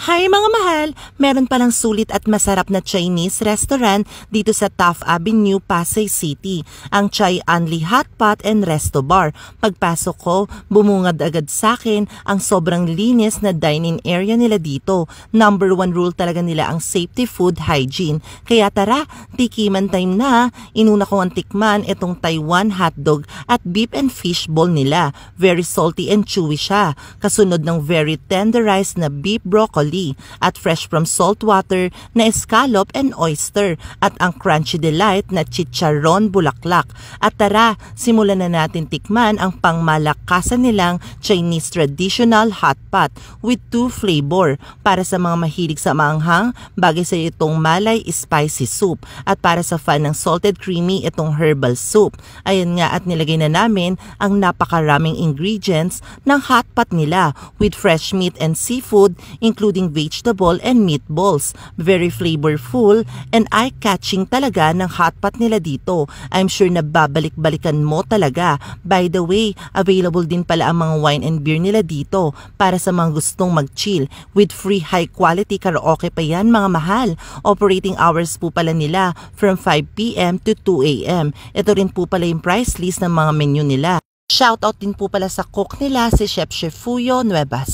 Hi mga mahal! Meron palang sulit at masarap na Chinese restaurant dito sa Taft Avenue, Pasay City. Ang Chai Anli Hot Pot and Resto Bar. Pagpasok ko, bumungad agad sa akin ang sobrang linis na dining area nila dito. Number 1 rule talaga nila ang safety food hygiene. Kaya tara, tikiman time na. Inuna ko ang tikman itong Taiwan hotdog at beef and fish bowl nila. Very salty and chewy siya. Kasunod ng very tenderized na beef broccoli at fresh from salt water na scallop and oyster at ang crunchy delight na chicharon bulaklak. At tara, simulan na natin tikman ang pangmalakasan nilang Chinese traditional hot pot with 2 flavor. Para sa mga mahilig sa maanghang, bagay sa itong malay spicy soup at para sa fan ng salted creamy itong herbal soup. Ayan nga at nilagay na namin ang napakaraming ingredients ng hot pot nila with fresh meat and seafood including vegetable and meatballs. Very flavorful and eye-catching talaga ng hot pot nila dito. I'm sure na babalik-balikan mo talaga. By the way, available din pala ang mga wine and beer nila dito para sa mga gustong mag-chill. With free high-quality karaoke pa yan mga mahal. Operating hours po pala nila from 5 p.m. to 2 a.m. Ito rin po pala yung price list ng mga menu nila. Shoutout din po pala sa cook nila si Chef Fuyo Nuevas.